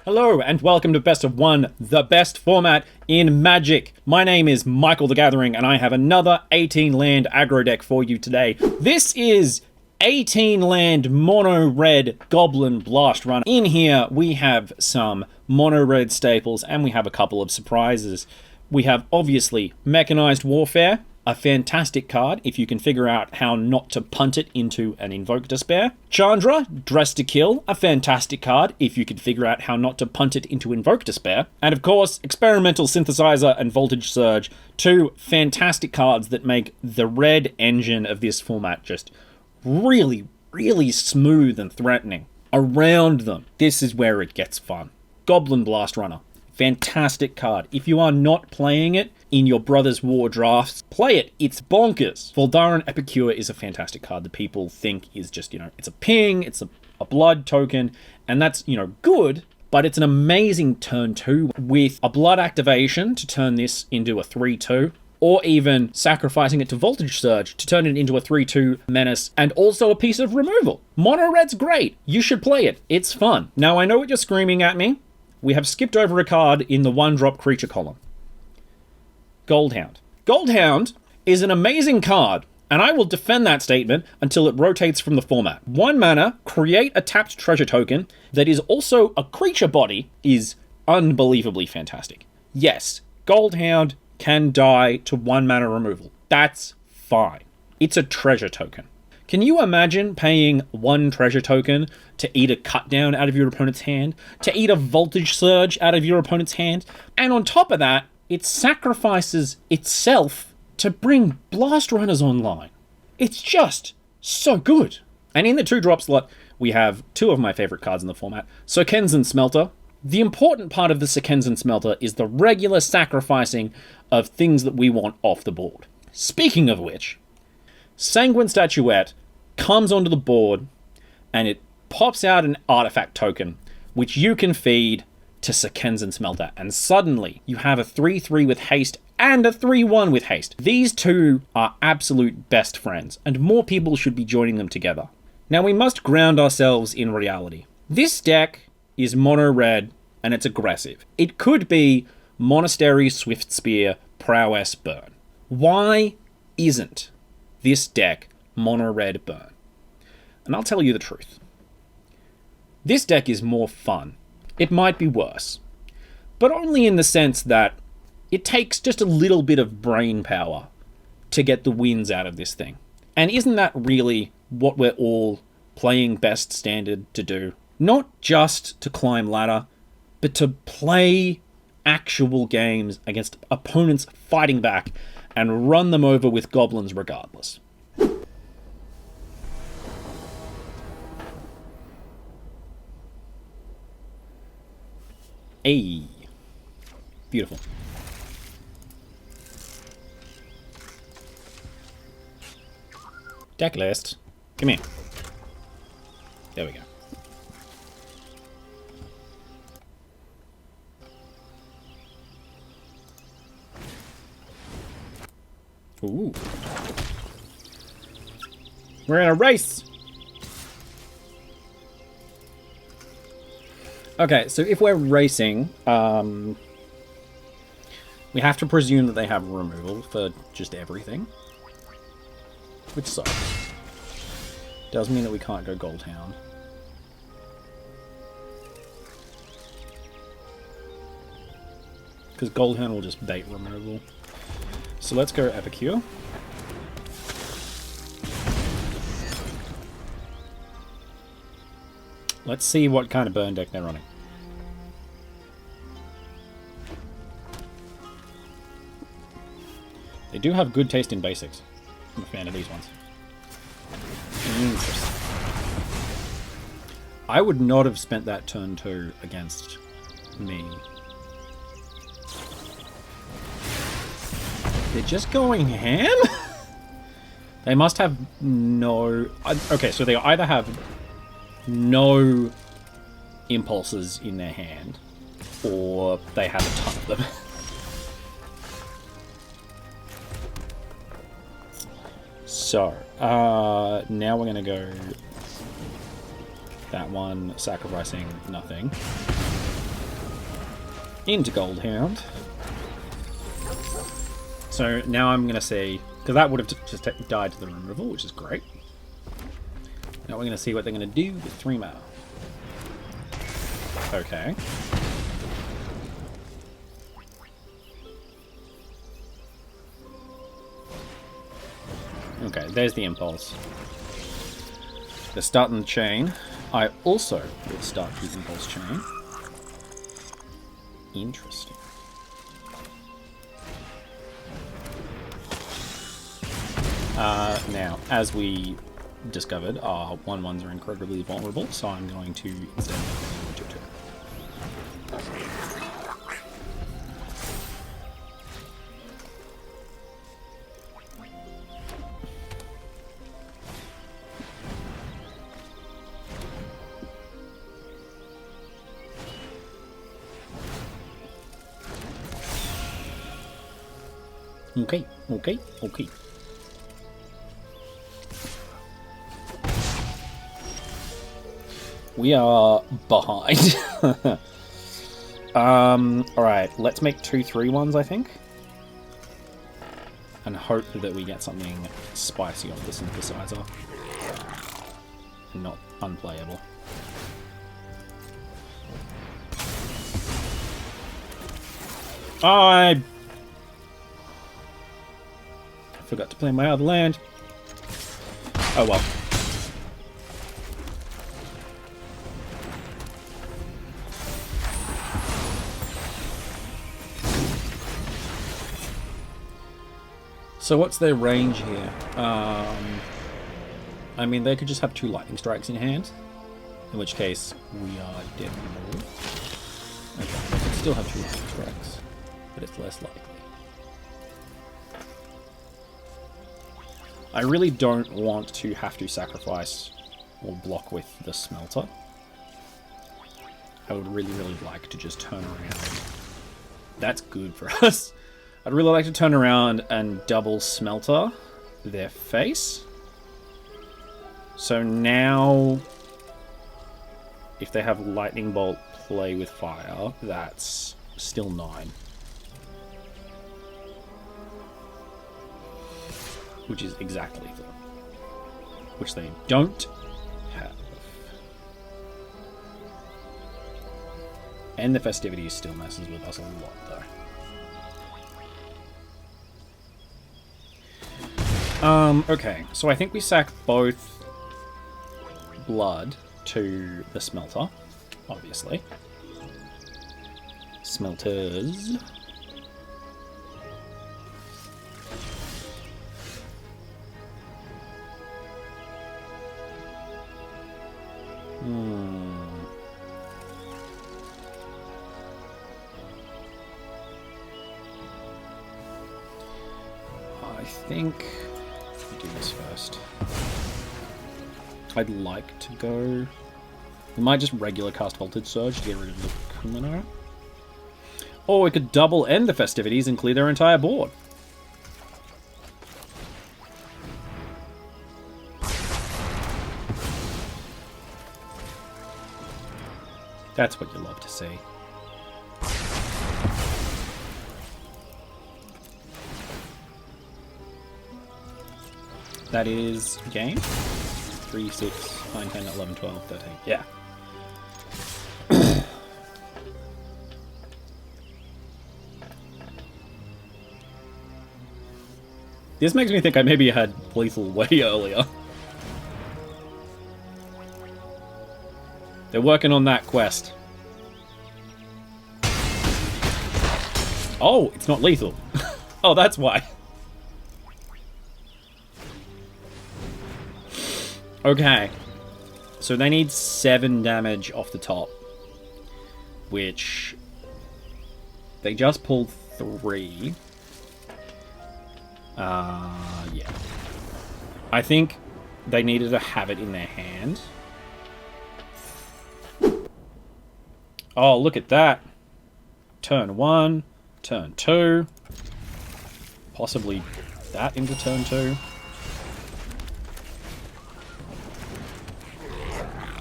Hello and welcome to Best of One, the best format in Magic. My name is Michael the Gathering and I have another 18 land aggro deck for you today. This is 18 land mono red Goblin Blast-Runner. In here we have some mono red staples and we have a couple of surprises. We have obviously Mechanized Warfare, a fantastic card if you can figure out how not to punt it into an Invoke Despair. Chandra, Dress to Kill, a fantastic card if you can figure out how not to punt it into Invoke Despair. And of course, Experimental Synthesizer and Voltage Surge, two fantastic cards that make the red engine of this format just really, really smooth and threatening. Around them, this is where it gets fun. Goblin Blast-Runner. Fantastic card. If you are not playing it in your Brothers War drafts, play it. It's bonkers. Voldaren Epicure is a fantastic card that people think is just, it's a ping, it's a blood token, and that's, good, but it's an amazing turn 2 with a blood activation to turn this into a 3-2, or even sacrificing it to Voltage Surge to turn it into a 3-2 menace, and also a piece of removal. Mono red's great. You should play it. It's fun. Now, I know what you're screaming at me. We have skipped over a card in the 1-drop creature column. Goldhound. Goldhound is an amazing card, and I will defend that statement until it rotates from the format. 1 mana, create a tapped treasure token that is also a creature body is unbelievably fantastic. Yes, Goldhound can die to 1 mana removal. That's fine. It's a treasure token. Can you imagine paying 1 treasure token to eat a cut down out of your opponent's hand, to eat a Voltage Surge out of your opponent's hand? And on top of that, it sacrifices itself to bring Blast Runners online. It's just so good. And in the 2-drop slot, we have 2 of my favorite cards in the format. Sokenzan Smelter. The important part of the Sokenzan Smelter is the regular sacrificing of things that we want off the board. Speaking of which, Sanguine Statuette comes onto the board and it pops out an artifact token which you can feed to Sokenzan Smelter, and suddenly you have a 3-3 with haste and a 3-1 with haste. These two are absolute best friends, and more people should be joining them together. Now we must ground ourselves in reality. This deck is mono red and it's aggressive. It could be Monastery, Swift Spear, Prowess, Burn. Why isn't this deck mono red burn? And I'll tell you the truth. This deck is more fun. It might be worse, but only in the sense that it takes just a little bit of brain power to get the wins out of this thing. And isn't that really what we're all playing best standard to do? Not just to climb ladder, but to play actual games against opponents fighting back and run them over with goblins regardless. Hey, beautiful. Decklist, come here. There we go. Ooh. We're in a race! Okay, so if we're racing, we have to presume that they have removal for just everything. Which sucks. Does mean that we can't go Goldhound. Because Goldhound will just bait removal. So let's go Epicure. Let's see what kind of burn deck they're running. They do have good taste in basics. I'm a fan of these ones. Interesting. I would not have spent that turn 2 against me. They're just going ham? They must have no... Okay, so they either have no impulses in their hand, or they have a ton of them. So, now we're going to go that one, sacrificing nothing. into Goldhound. So now I'm going to see, because that would have just died to the removal, which is great. Now we're going to see what they're going to do with 3 mana. Okay. Okay, there's the impulse. They're starting the chain. I also will start the impulse chain. Interesting. Now, as we discovered, our 1/1s are incredibly vulnerable, so I'm going to instead make them 2/2. Okay. We are behind. Alright, let's make 2 3/1s, I think. And hope that we get something spicy off the synthesizer. Not unplayable. I forgot to play my other land. Oh well. So what's their range here? I mean, they could just have 2 lightning strikes in hand, in which case we are dead. Okay, they could still have 2 lightning strikes, but it's less likely. I really don't want to have to sacrifice or block with the smelter. I would really like to just turn around. That's good for us. I'd really like to turn around and double smelter their face. So now, if they have lightning bolt play with fire, that's still 9. Which is exactly lethal. Which they don't have. And the Festivities still messes with us a lot, though. Okay, so I think we sack both blood to the smelter, obviously. Smelters. I think we do this first. I'd like to go. We might just regular cast Voltage Surge to get rid of the Kumino. Or we could double End the Festivities and clear their entire board. That's what you love to see. That is game. 3, 6, 9, 10, 11, 12, 13. Yeah. This makes me think I maybe had lethal way earlier. They're working on that quest. Oh, it's not lethal. Oh, that's why. Okay. So they need 7 damage off the top. Which they just pulled 3. Yeah. I think they needed to have it in their hand. Oh, look at that. Turn 1, turn 2. Possibly that into turn 2.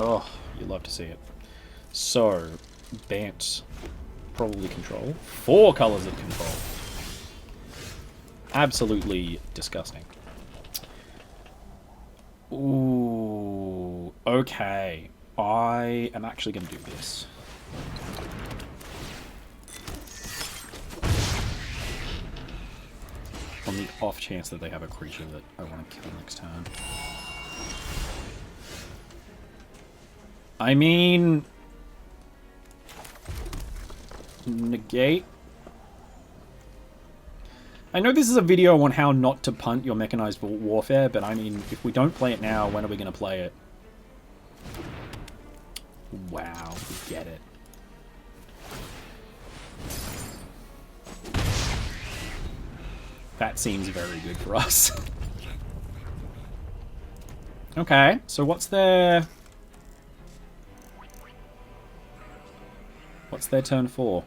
Oh, you love to see it. So, Bant probably control. 4 colors of control. Absolutely disgusting. Ooh, okay. I am actually going to do this. On the off chance that they have a creature that I want to kill next turn. I mean... negate. I know this is a video on how not to punt your Mechanized Warfare, but I mean, if we don't play it now, when are we going to play it? Wow, we get it. That seems very good for us. Okay, so what's their turn 4?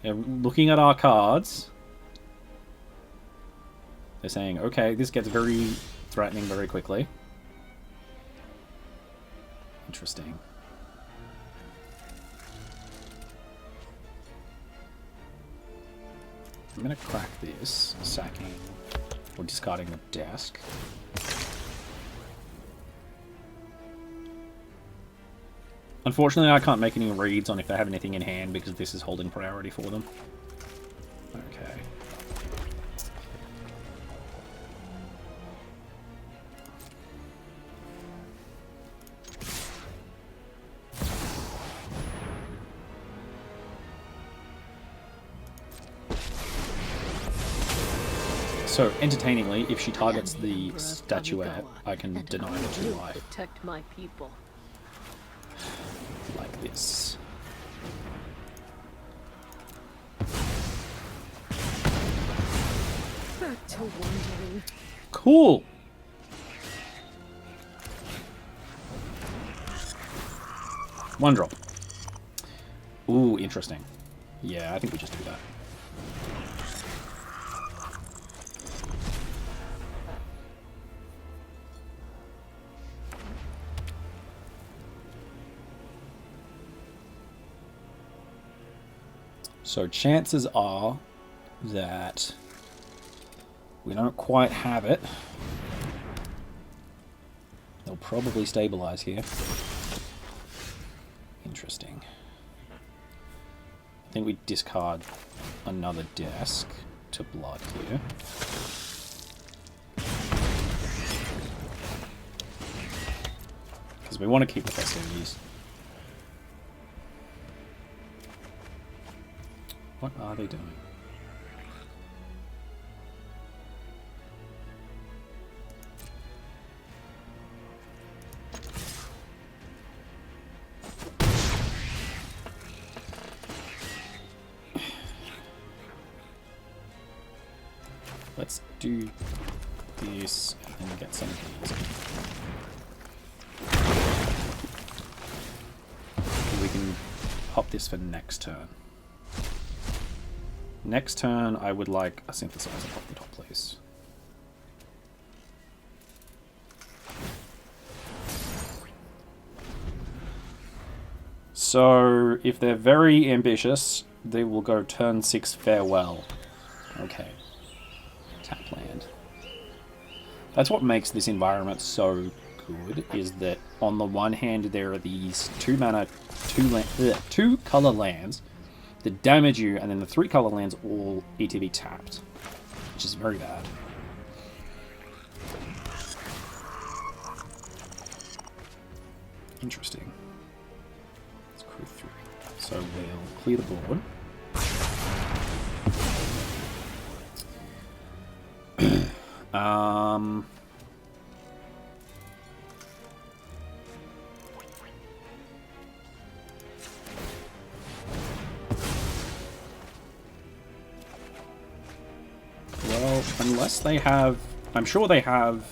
They're looking at our cards. They're saying, okay, this gets very threatening very quickly. Interesting. I'm going to crack this, sacking or discarding the desk. Unfortunately, I can't make any reads on if they have anything in hand because this is holding priority for them. Okay. So, entertainingly, if she targets the statuette, I can deny the 2 life. Protect my people. Like this. Back to wondering. Cool. One drop. Ooh, interesting. Yeah, I think we just do that. So chances are that we don't quite have it. They'll probably stabilize here. Interesting. I think we discard another desk to blood here. Because we want to keep the festivities. What are they doing? Let's do this and then get some of these. We can pop this for next turn. Next turn, I would like a synthesizer off the top, please. So, if they're very ambitious, they will go turn 6 farewell. Okay. Tap land. That's what makes this environment so good, is that on the one hand there are these 2 mana, 2 color lands that damage you, and then the 3 color lands all ETB tapped, which is very bad. Interesting. Let's crew 3. So we'll clear the board. Well, unless they have... I'm sure they have...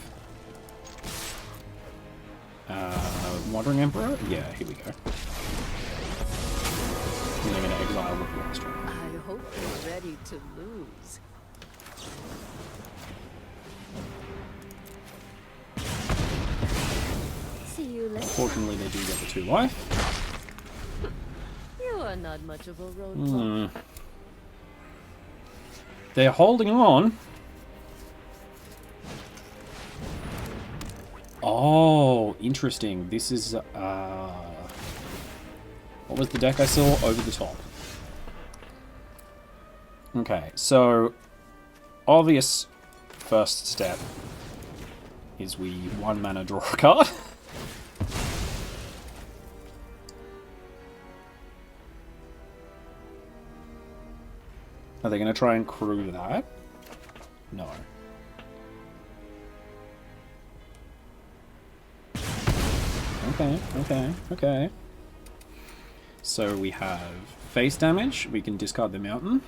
Wandering Emperor? Yeah, here we go. And they're going to exile the Blast-Runner. I hope you're ready to lose. See you later. Unfortunately, they do get the 2 life. You are are not much of a roadblock. They're holding on. Oh, interesting. This is, what was the deck I saw? Over the Top. Okay, so obvious first step is we 1 mana draw a card. Are they going to try and crew that? No. Okay. So we have face damage. We can discard the mountain.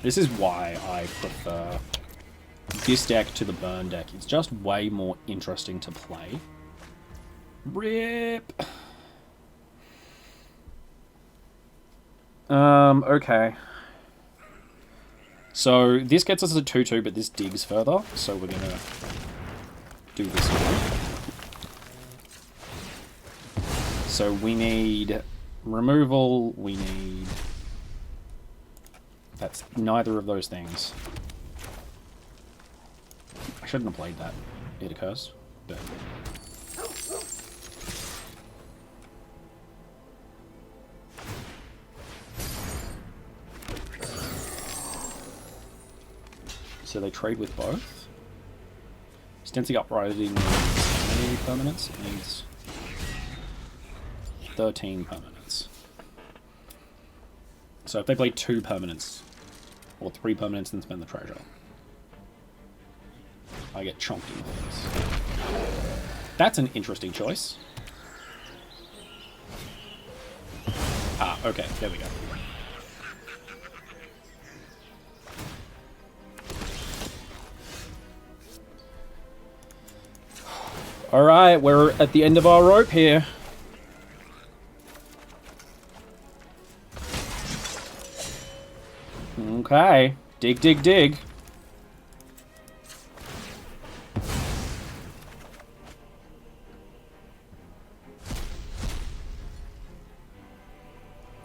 This is why I prefer this deck to the burn deck. It's just way more interesting to play. RIP! Okay. So this gets us a 2-2, but this digs further. So we're gonna do this one. So we need removal, we need... That's neither of those things. I shouldn't have played that. It occurs, but... So they trade with both. Stencing Uprising needs how many permanents? It needs 13 permanents. So if they play 2 permanents, or 3 permanents, then spend the treasure. I get chomped in the face. That's an interesting choice. Ah, okay, there we go. Alright, we're at the end of our rope here. Okay. Dig, dig, dig.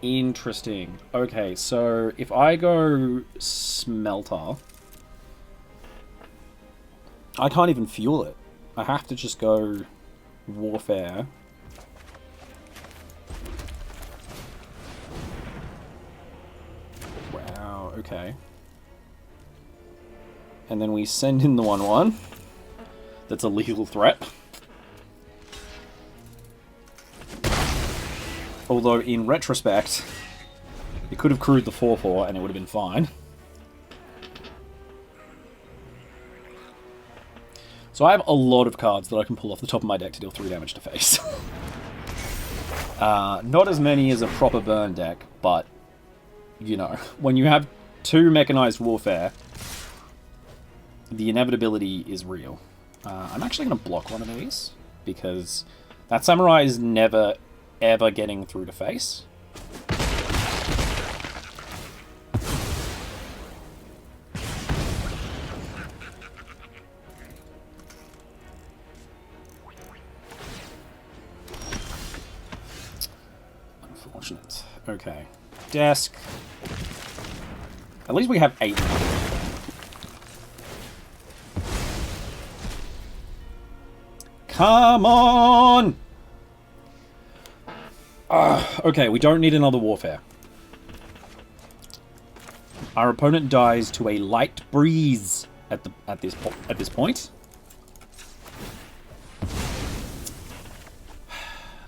Interesting. Okay, so if I go Smelter, I can't even fuel it. I have to just go Warfare. Wow, okay. And then we send in the 1/1. That's a legal threat. Although, in retrospect, it could have crewed the 4/4 and it would have been fine. So I have a lot of cards that I can pull off the top of my deck to deal 3 damage to face. Not as many as a proper burn deck, but, you know, when you have 2 Mechanized Warfare, the inevitability is real. I'm actually going to block one of these, because that Samurai is never, ever getting through to face. Unfortunate. Okay. Desk. At least we have 8. Come on! Okay, we don't need another Warfare. Our opponent dies to a light breeze at this point.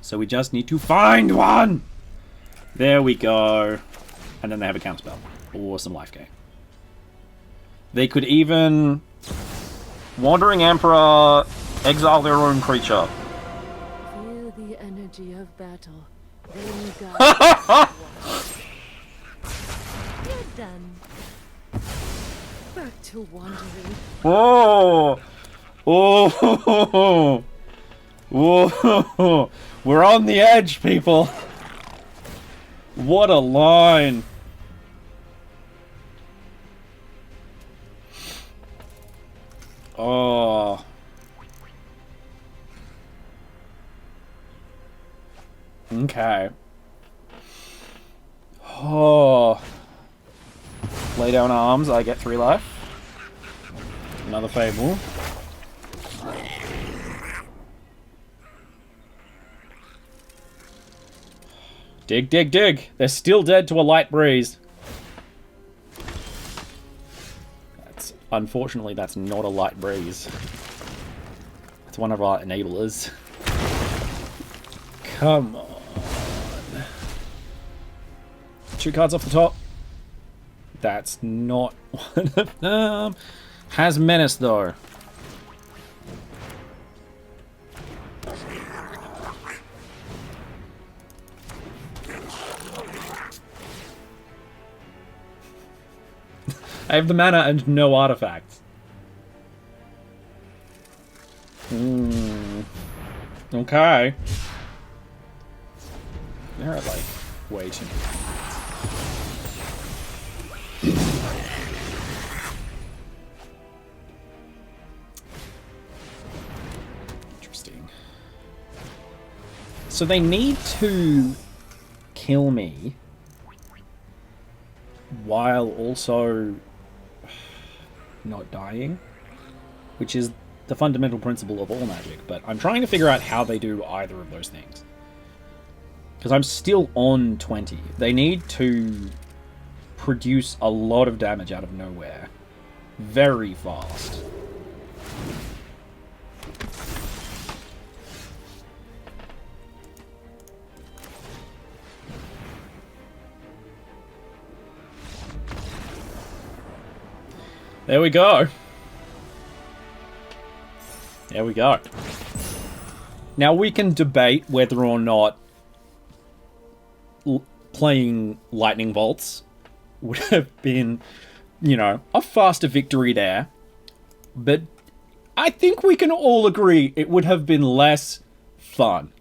So we just need to find one! There we go. And then they have a counterspell. Or some life gain. They could even... Wandering Emperor, exile their own creature. Feel the energy of battle. Then God. You're done. Back to wandering. Oh! Oh! Whoa! We're on the edge, people! What a line! Oh. Okay. Oh. Lay down arms, I get 3 life. Another Fable. Dig, dig, dig. They're still dead to a light breeze. Unfortunately, that's not a light breeze. It's one of our enablers. Come on. 2 cards off the top. That's not one of them. Has Menace, though. I have the mana and no artifacts. Okay. There are, like, way too many cards. Interesting. So they need to kill me while also not dying, which is the fundamental principle of all magic, but I'm trying to figure out how they do either of those things. Because I'm still on 20. They need to produce a lot of damage out of nowhere. Very fast. There we go. There we go. Now we can debate whether or not playing Lightning Bolts would have been, you know, a faster victory there. But I think we can all agree it would have been less fun.